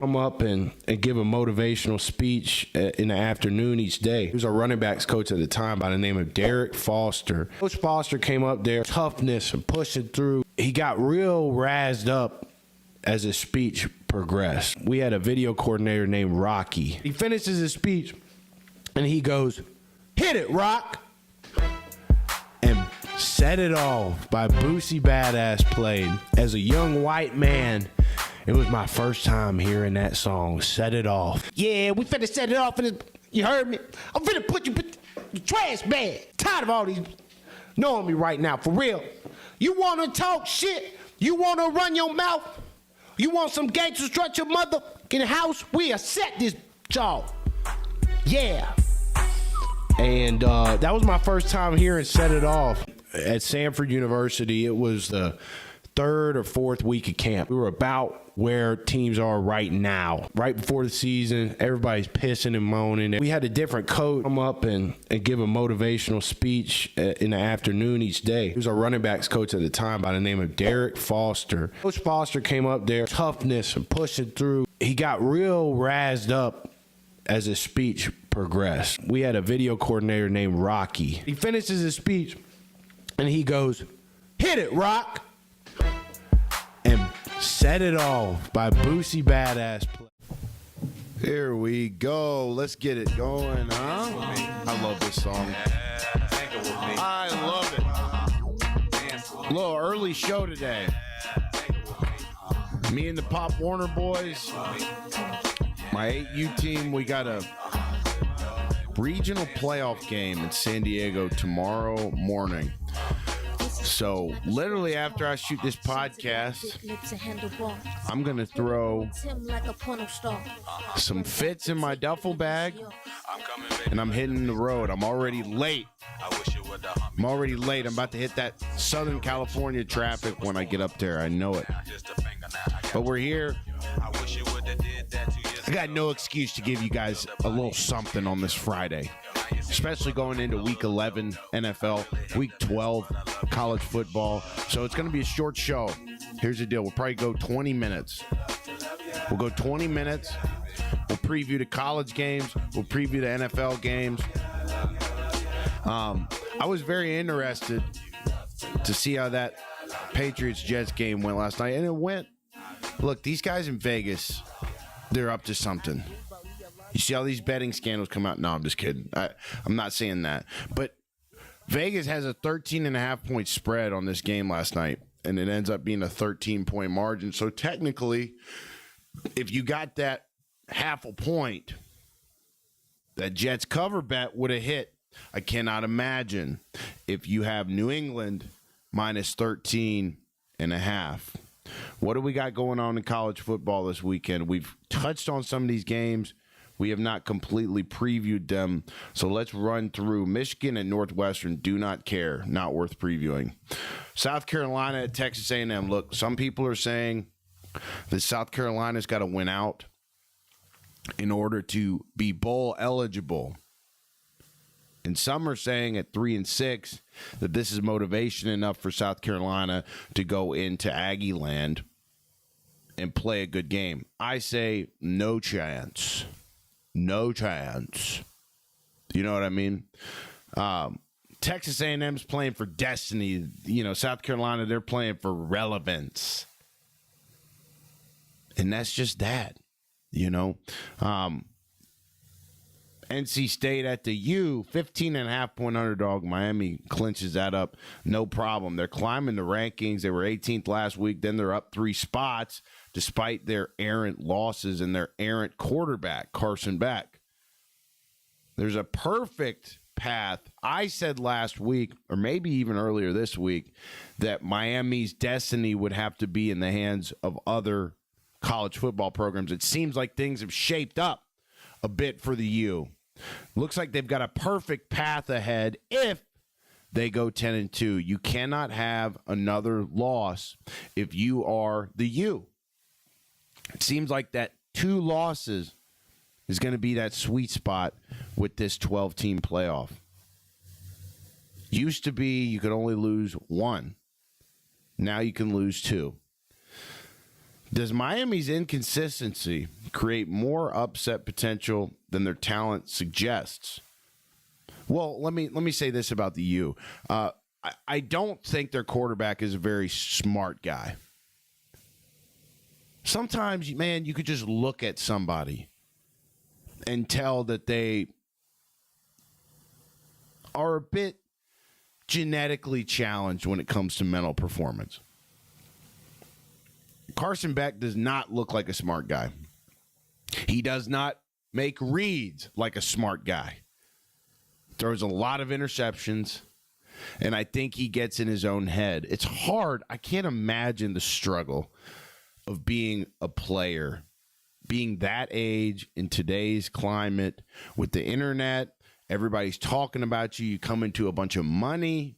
Come up and give a motivational speech in the afternoon each day. He was a running backs coach at the time by the name of Derek Foster. Coach Foster came up there, toughness and pushing through. He got real razzed up as his speech progressed. We had a video coordinator named Rocky. He finishes his speech and he goes, "Hit it, Rock!" And Set It Off by Boosie Badass played. As a young white man, it was my first time hearing that song, Set It Off. Yeah, we finna set it off. You heard me? I'm finna put you in the trash bag. Tired of all these knowing me right now, for real. You wanna talk shit? You wanna run your mouth? You want some gangster strut your mother in the house? We'll set this jaw. Yeah. And that was my first time hearing Set It Off. At Samford University, it was the third or fourth week of camp. We were about where teams are right now. Right before the season, everybody's pissing and moaning. We had a different coach come up and give a motivational speech in the afternoon each day. He was a running backs coach at the time by the name of Derek Foster. Coach Foster came up there, toughness and pushing through. He got real razzed up as his speech progressed. We had a video coordinator named Rocky. He finishes his speech and he goes, "Hit it, Rock!" And Set It Off by Boosie Badass. Here we go. Let's get it going, huh? I love this song. I love it. A little early show today. Me and the Pop Warner boys, my 8U team, we got a regional playoff game in San Diego tomorrow morning. So literally after I shoot this podcast, I'm going to throw some fits in my duffel bag and I'm hitting the road. I'm already late. I'm about to hit that Southern California traffic when I get up there. I know it. But we're here. I got no excuse to give you guys a little something on this Friday, especially going into week 11 NFL, week 12 college football. So it's going to be a short show. Here's the deal. We'll probably go 20 minutes. We'll go 20 minutes. We'll preview the college games. We'll preview the NFL games. I was very interested to see how that Patriots-Jets game went last night, and it went. Look, these guys in Vegas, they're up to something. You see all these betting scandals come out? No, I'm just kidding. I'm not saying that. But Vegas has a 13.5-point spread on this game last night, and it ends up being a 13-point margin. So technically, if you got that half a point, that Jets cover bet would have hit. I cannot imagine if you have New England minus 13.5. What do we got going on in college football this weekend? We've touched on some of these games. We have not completely previewed them. So let's run through. Michigan and Northwestern, do not care. Not worth previewing. South Carolina at Texas A&M. Look, some people are saying that South Carolina's got to win out in order to be bowl eligible. And some are saying at 3-6 that this is motivation enough for South Carolina to go into Aggie land and play a good game. I say no chance. No chance. You know what I mean? Texas A&M's playing for destiny. You know, South Carolina, they're playing for relevance. And that's just that, you know. NC State at the U, 15.5-point underdog. Miami clinches that up, no problem. They're climbing the rankings. They were 18th last week. Then they're up 3 spots despite their errant losses and their errant quarterback, Carson Beck. There's a perfect path. I said last week, or maybe even earlier this week, that Miami's destiny would have to be in the hands of other college football programs. It seems like things have shaped up a bit for the U. Looks like they've got a perfect path ahead if they go 10-2. You cannot have another loss if you are the U. It seems like that 2 losses is going to be that sweet spot with this 12-team playoff. Used to be you could only lose 1. Now you can lose 2. Does Miami's inconsistency create more upset potential than their talent suggests? Well, let me say this about the U. I don't think their quarterback is a very smart guy. Sometimes, man, you could just look at somebody and tell that they are a bit genetically challenged when it comes to mental performance. Carson Beck does not look like a smart guy. He does not make reads like a smart guy. Throws a lot of interceptions, and I think he gets in his own head. It's hard. I can't imagine the struggle of being a player, being that age in today's climate with the internet. Everybody's talking about you. You come into a bunch of money.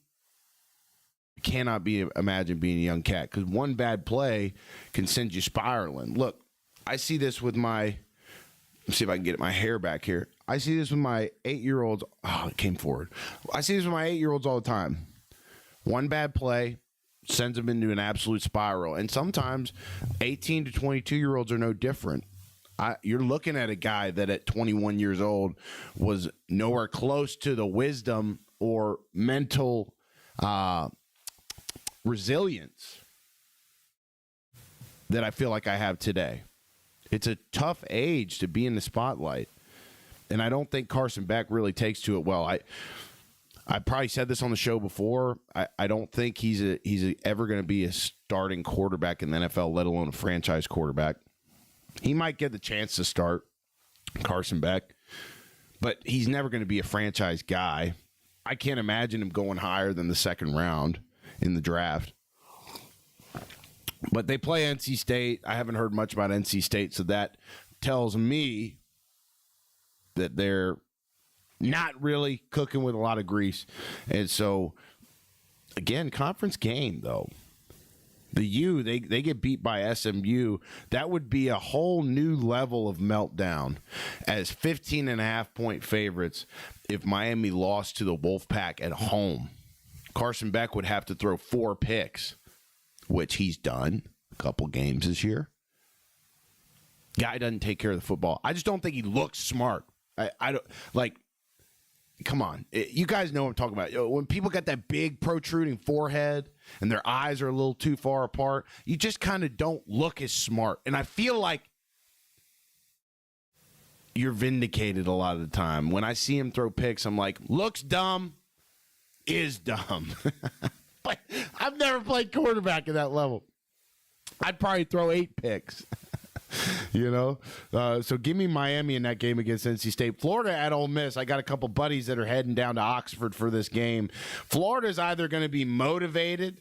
You cannot imagine being a young cat because one bad play can send you spiraling. Look, I see this with let's see if I can get my hair back here. I see this with my 8-year-olds. Oh, it came forward. I see this with my 8-year-olds all the time. One bad play sends them into an absolute spiral. And sometimes 18 to 22-year-olds are no different. You're looking at a guy that at 21 years old was nowhere close to the wisdom or mental resilience that I feel like I have today. It's a tough age to be in the spotlight. And I don't think Carson Beck really takes to it well. I probably said this on the show before. I don't think he's ever going to be a starting quarterback in the NFL, let alone a franchise quarterback. He might get the chance to start, Carson Beck, but he's never going to be a franchise guy. I can't imagine him going higher than the second round in the draft. But they play NC State. I haven't heard much about NC State, so that tells me that they're not really cooking with a lot of grease. And so, again, conference game, though. The U, they get beat by SMU. That would be a whole new level of meltdown as 15.5-point favorites if Miami lost to the Wolfpack at home. Carson Beck would have to throw 4 picks, which he's done a couple games this year. Guy doesn't take care of the football. I just don't think he looks smart. I don't like. Come on. You guys know what I'm talking about. When people got that big protruding forehead and their eyes are a little too far apart, you just kind of don't look as smart. And I feel like you're vindicated a lot of the time. When I see him throw picks, I'm like, looks dumb, is dumb. But I've never played quarterback at that level. I'd probably throw 8 picks. You know, so give me Miami in that game against NC State. Florida at Ole Miss. I got a couple buddies that are heading down to Oxford for this game. Florida's either going to be motivated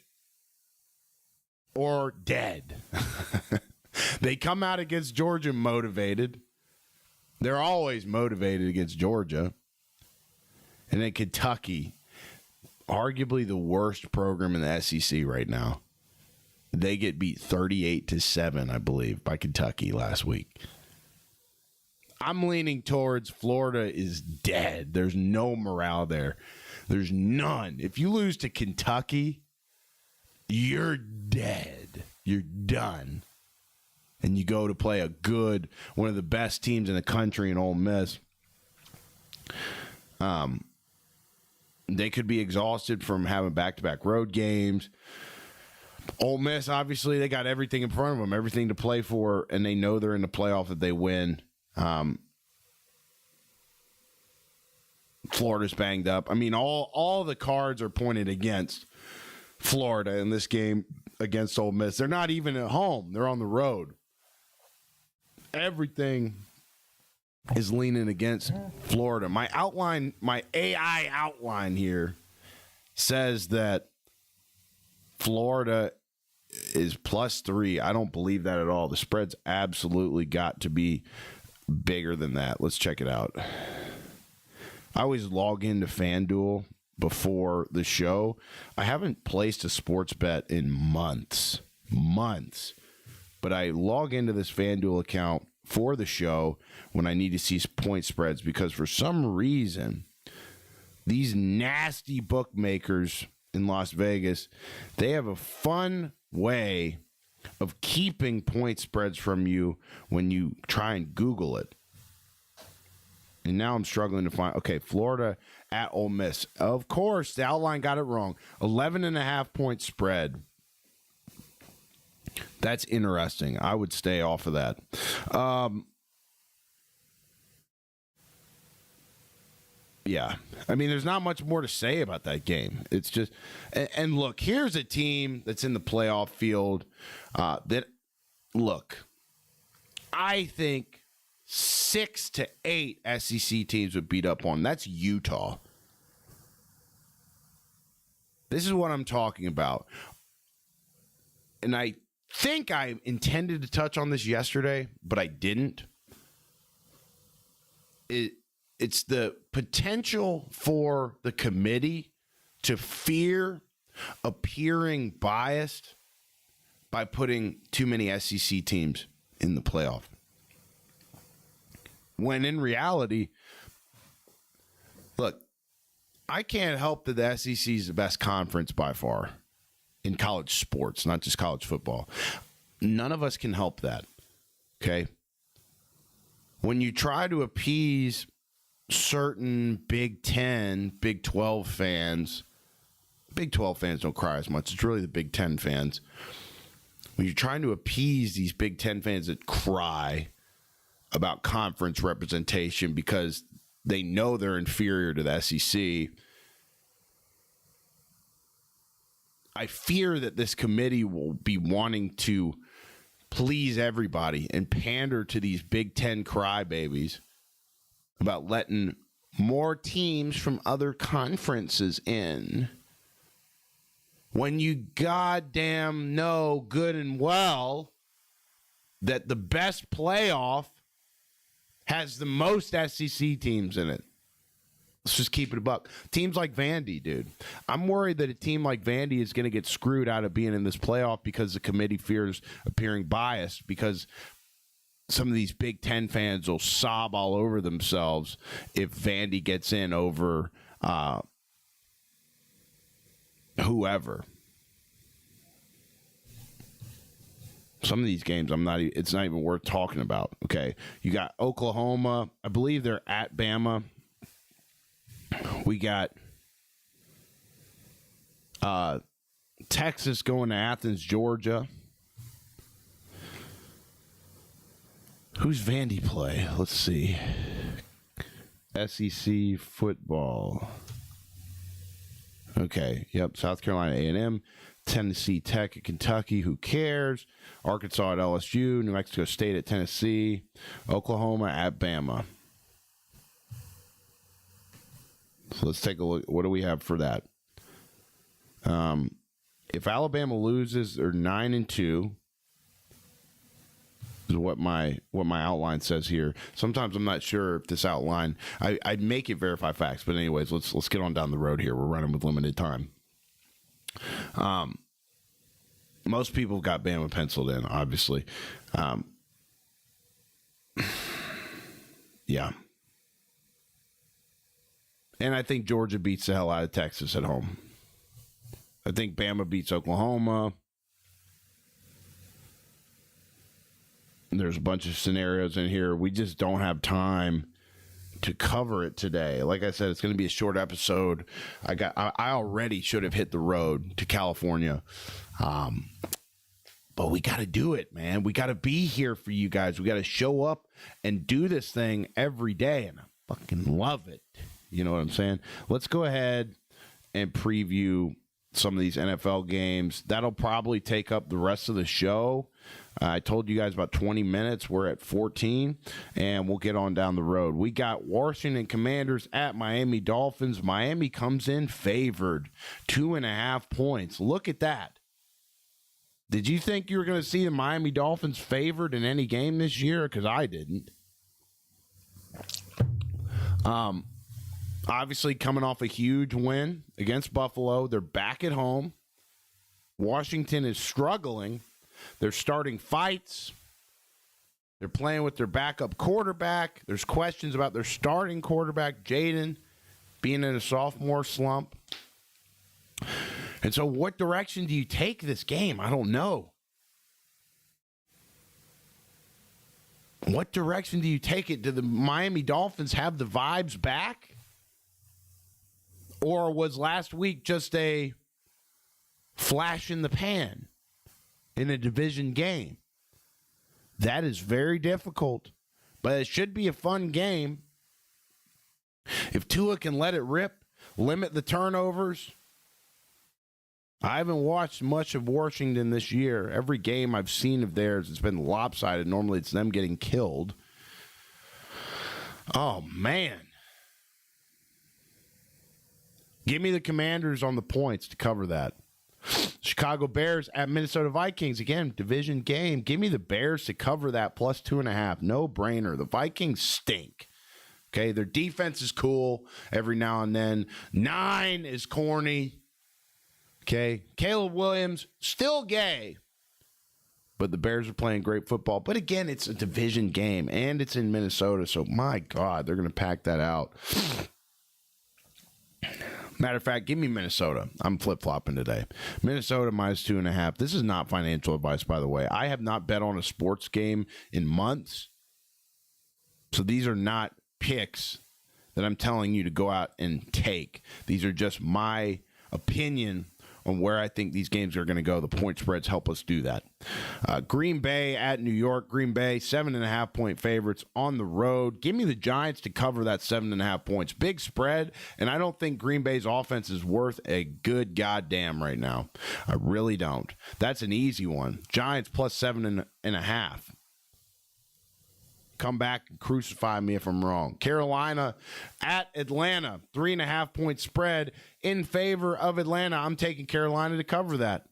or dead. They come out against Georgia motivated. They're always motivated against Georgia. And then Kentucky, arguably the worst program in the SEC right now. They get beat 38-7, I believe, by Kentucky last week. I'm leaning towards Florida is dead. There's no morale there. There's none. If you lose to Kentucky, you're dead. You're done. And you go to play one of the best teams in the country in Ole Miss. They could be exhausted from having back-to-back road games. Ole Miss, obviously, they got everything in front of them, everything to play for, and they know they're in the playoff if they win. Florida's banged up. I mean, all the cards are pointed against Florida in this game against Ole Miss. They're not even at home. They're on the road. Everything is leaning against Florida. My AI outline here says that Florida is +3. I don't believe that at all. The spread's absolutely got to be bigger than that. Let's check it out. I always log into FanDuel before the show. I haven't placed a sports bet in months. But I log into this FanDuel account for the show when I need to see point spreads because for some reason, these nasty bookmakers in Las Vegas, they have a fun way of keeping point spreads from you when you try and Google it. And now I'm struggling to find, okay, Florida at Ole Miss. Of course, the outline got it wrong. 11.5 point spread. That's interesting. I would stay off of that. Yeah. I mean, there's not much more to say about that game. It's just, and look, here's a team that's in the playoff field look, I think 6 to 8 SEC teams would beat up on. That's Utah. This is what I'm talking about. And I think I intended to touch on this yesterday, but I didn't. It's the potential for the committee to fear appearing biased by putting too many SEC teams in the playoff. When in reality, look, I can't help that the SEC is the best conference by far in college sports, not just college football. None of us can help that, okay? When you try to appease certain Big 10, Big 12 fans, Big 12 fans don't cry as much. It's really the Big 10 fans. When you're trying to appease these Big 10 fans that cry about conference representation because they know they're inferior to the SEC, I fear that this committee will be wanting to please everybody and pander to these Big 10 crybabies about letting more teams from other conferences in, when you goddamn know good and well that the best playoff has the most SEC teams in it. Let's just keep it a buck. Teams like Vandy, dude. I'm worried that a team like Vandy is going to get screwed out of being in this playoff because the committee fears appearing biased, because some of these Big Ten fans will sob all over themselves if Vandy gets in over whoever. Some of these games, it's not even worth talking about. Okay, you got Oklahoma. I believe they're at Bama. We got Texas going to Athens, Georgia. Who's Vandy play? Let's see. SEC football. Okay, yep. South Carolina A&M, Tennessee Tech at Kentucky. Who cares? Arkansas at LSU, New Mexico State at Tennessee, Oklahoma at Bama. So let's take a look. What do we have for that? If Alabama loses, they're 9-2. Is what my outline says here. Sometimes I'm not sure if this outline. I'd make it verify facts, but anyways, let's get on down the road here. We're running with limited time. Most people got Bama penciled in, obviously. Yeah. And I think Georgia beats the hell out of Texas at home. I think Bama beats Oklahoma. There's a bunch of scenarios in here. We just don't have time to cover it today. Like I said, it's going to be a short episode. I already should have hit the road to California. But we got to do it, man. We got to be here for you guys. We got to show up and do this thing every day. And I fucking love it. You know what I'm saying? Let's go ahead and preview some of these NFL games. That'll probably take up the rest of the show. I told you guys about 20 minutes. We're at 14, and we'll get on down the road. We got Washington Commanders at Miami Dolphins. Miami comes in favored, 2.5 points. Look at that. Did you think you were going to see the Miami Dolphins favored in any game this year? Because I didn't. Obviously, coming off a huge win against Buffalo. They're back at home. Washington is struggling. They're starting fights. They're playing with their backup quarterback. There's questions about their starting quarterback, Jaden, being in a sophomore slump. And so what direction do you take this game? I don't know. What direction do you take it? Do the Miami Dolphins have the vibes back? Or was last week just a flash in the pan in a division game? That is very difficult, but it should be a fun game. If Tua can let it rip, limit the turnovers. I haven't watched much of Washington this year. Every game I've seen of theirs, it's been lopsided. Normally it's them getting killed. Oh, man. Give me the Commanders on the points to cover that. Chicago Bears at Minnesota Vikings. Again, division game. Give me the Bears to cover that plus 2.5. No brainer. The Vikings stink. Okay, their defense is cool every now and then. 9 is corny. Okay, Caleb Williams, still gay. But the Bears are playing great football. But again, it's a division game, and it's in Minnesota. So, my God, they're going to pack that out. Matter of fact, give me Minnesota. I'm flip-flopping today. Minnesota minus 2.5. This is not financial advice, by the way. I have not bet on a sports game in months. So these are not picks that I'm telling you to go out and take. These are just my opinion on where I think these games are going to go. The point spreads help us do that. Green Bay at New York. Green Bay, 7.5-point favorites on the road. Give me the Giants to cover that 7.5 points. Big spread, and I don't think Green Bay's offense is worth a good goddamn right now. I really don't. That's an easy one. Giants plus 7.5. Come back and crucify me if I'm wrong. Carolina at Atlanta, 3.5-point spread in favor of Atlanta. I'm taking Carolina to cover that.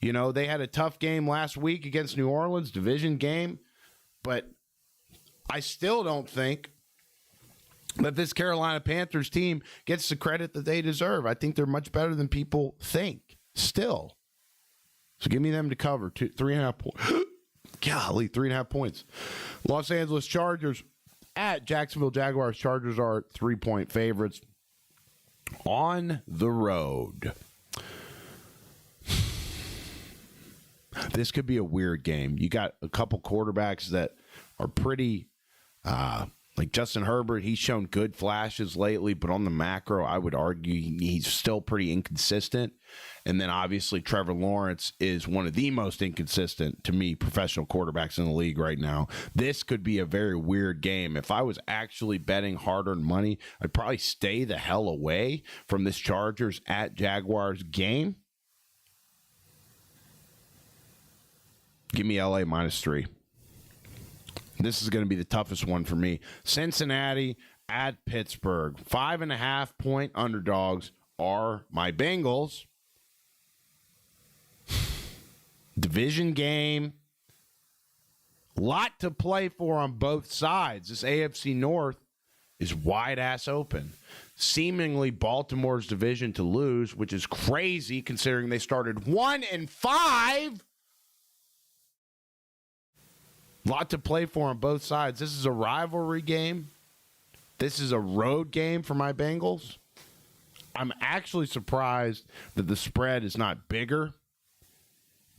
You know, they had a tough game last week against New Orleans, division game, but I still don't think that this Carolina Panthers team gets the credit that they deserve. I think they're much better than people think still. So give me them to cover 3.5 points. Golly, 3.5 points. Los Angeles Chargers at Jacksonville Jaguars. Chargers are 3-point favorites on the road. This could be a weird game. You got a couple quarterbacks that are pretty, like Justin Herbert. He's shown good flashes lately, but on the macro, I would argue he's still pretty inconsistent. And then obviously Trevor Lawrence is one of the most inconsistent, to me, professional quarterbacks in the league right now. This could be a very weird game. If I was actually betting hard-earned money, I'd probably stay the hell away from this Chargers at Jaguars game. Give me LA minus 3. This is going to be the toughest one for me. Cincinnati at Pittsburgh. 5.5-point underdogs are my Bengals. Division game. Lot to play for on both sides. This AFC North is wide ass open. Seemingly Baltimore's division to lose, which is crazy considering they started 1-5. Lot to play for on both sides. This is a rivalry game. This is a road game for my Bengals. I'm actually surprised that the spread is not bigger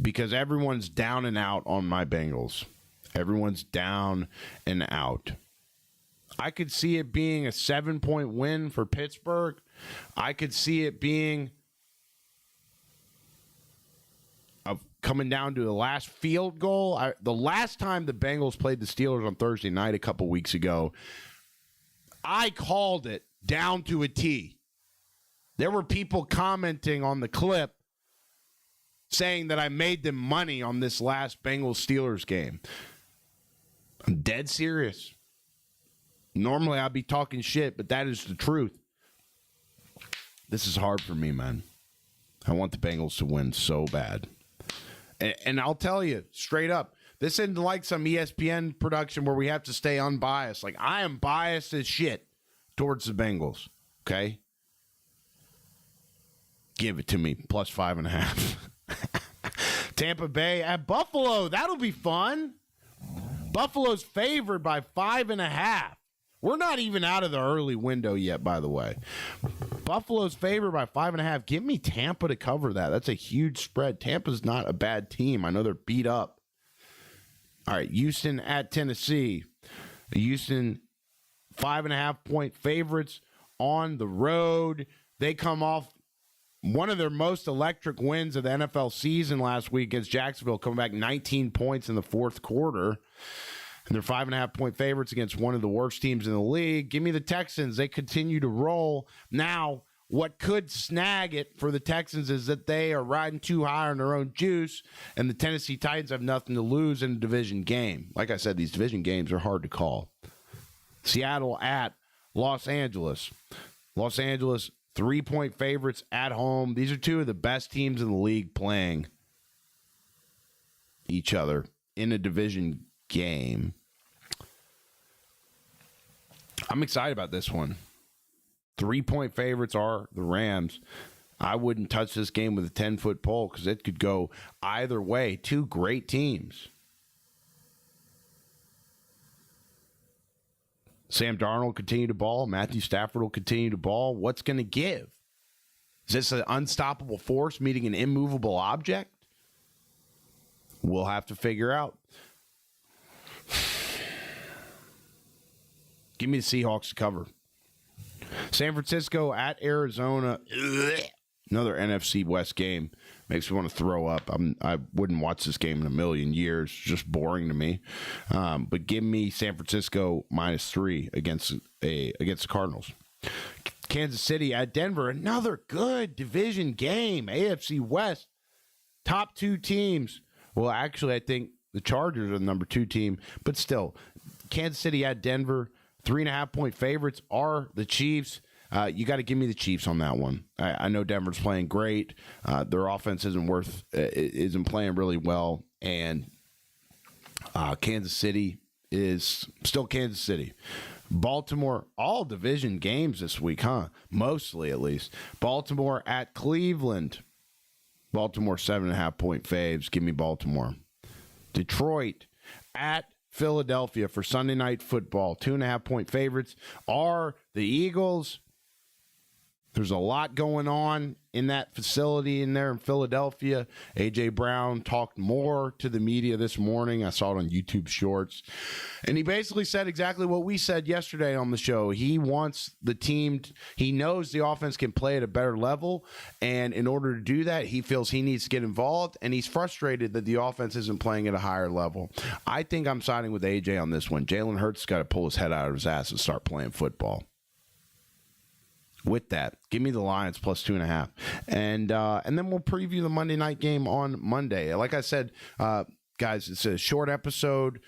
because everyone's down and out on my Bengals. Everyone's down and out. I could see it being a 7-point win for Pittsburgh. I could see it being coming down to the last field goal. The last time the Bengals played the Steelers on Thursday night a couple weeks ago, I called it down to a T. There were people commenting on the clip saying that I made them money on this last Bengals-Steelers game. I'm dead serious. Normally I'd be talking shit, but that is the truth. This is hard for me, man. I want the Bengals to win so bad. And I'll tell you straight up, this isn't like some ESPN production where we have to stay unbiased. Like, I am biased as shit towards the Bengals, okay? Give it to me, plus 5.5. Tampa Bay at Buffalo. That'll be fun. Buffalo's favored by 5.5. We're not even out of the early window yet, by the way. Buffalo's favored by 5.5. Give me Tampa to cover that. That's a huge spread. Tampa's not a bad team. I know they're beat up. All right, Houston at Tennessee. Houston 5.5-point favorites on the road. They come off one of their most electric wins of the NFL season last week against Jacksonville, coming back 19 points in the fourth quarter. And they're 5.5-point favorites against one of the worst teams in the league. Give me the Texans. They continue to roll. Now, what could snag it for the Texans is that they are riding too high on their own juice, and the Tennessee Titans have nothing to lose in a division game. Like I said, these division games are hard to call. Seattle at Los Angeles. Los Angeles, 3-point favorites at home. These are two of the best teams in the league playing each other in a division game. I'm excited about this one. 3-point favorites are the Rams. I wouldn't touch this game with a 10-foot pole because it could go either way. Two great teams. Sam Darnold will continue to ball. Matthew Stafford will continue to ball. What's going to give? Is this an unstoppable force meeting an immovable object? We'll have to figure out. Give me the Seahawks to cover. San Francisco at Arizona. Another NFC West game. Makes me want to throw up. I wouldn't watch this game in a million years. It's just boring to me. But give me San Francisco -3 against the Cardinals. Kansas City at Denver. Another good division game. AFC West. Top two teams. Well, actually, I think the Chargers are the number 2 team. But still, Kansas City at Denver. 3.5-point favorites are the Chiefs. You got to give me the Chiefs on that one. I know Denver's playing great. Their offense isn't playing really well, and Kansas City is still Kansas City. Baltimore, all division games this week, huh? Mostly, at least. Baltimore at Cleveland. Baltimore 7.5-point faves. Give me Baltimore. Detroit at Philadelphia for Sunday Night Football. 2.5-point favorites are the Eagles. There's a lot going on in that facility in there in Philadelphia. A.J. Brown talked more to the media this morning. I saw it on YouTube Shorts. And he basically said exactly what we said yesterday on the show. He wants the team, he knows the offense can play at a better level. And in order to do that, he feels he needs to get involved. And he's frustrated that the offense isn't playing at a higher level. I think I'm siding with A.J. on this one. Jalen Hurts has got to pull his head out of his ass and start playing football. With that, give me the Lions +2.5, and then we'll preview the Monday night game on Monday. Like I said, guys, it's a short episode.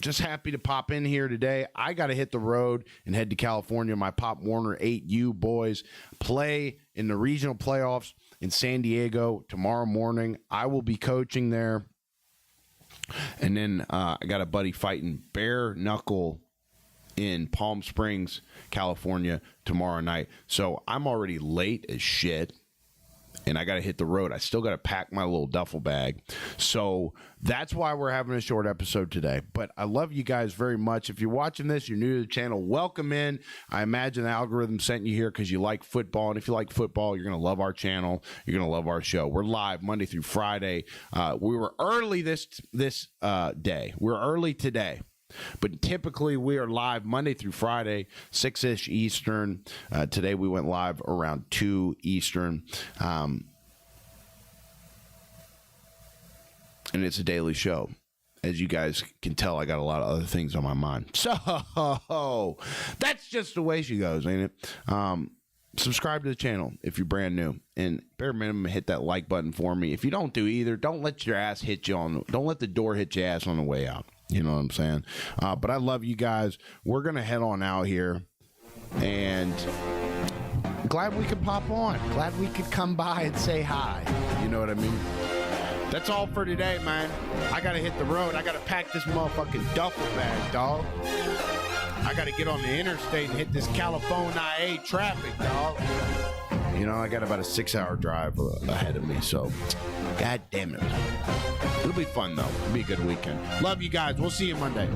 Just happy to pop in here today. I got to hit the road and head to California. My Pop Warner 8U boys play in the regional playoffs in San Diego tomorrow morning. I will be coaching there, and then I got a buddy fighting bare knuckle in Palm Springs, California tomorrow night. So I'm already late as shit, and I got to hit the road. I still got to pack my little duffel bag. So that's why we're having a short episode today. But I love you guys very much. If you're watching this, you're new to the channel, welcome in. I imagine the algorithm sent you here because you like football. And if you like football, you're going to love our channel. You're going to love our show. We're live Monday through Friday. We were early this day. We're early today. But typically we are live Monday through Friday, 6-ish Eastern. Today we went live around 2 Eastern. And it's a daily show. As you guys can tell, I got a lot of other things on my mind. So that's just the way she goes, ain't it? Subscribe to the channel if you're brand new, and bare minimum hit that like button for me. If you don't do either, don't let the door hit your ass on the way out. You know what I'm saying? But I love you guys. We're going to head on out here, and glad we could pop on. Glad we could come by and say hi. You know what I mean? That's all for today, man. I got to hit the road. I got to pack this motherfucking duffel bag, dog. I got to get on the interstate and hit this California traffic, dog. You know, I got about a 6-hour drive ahead of me, so God damn it. It'll be fun, though. It'll be a good weekend. Love you guys. We'll see you Monday.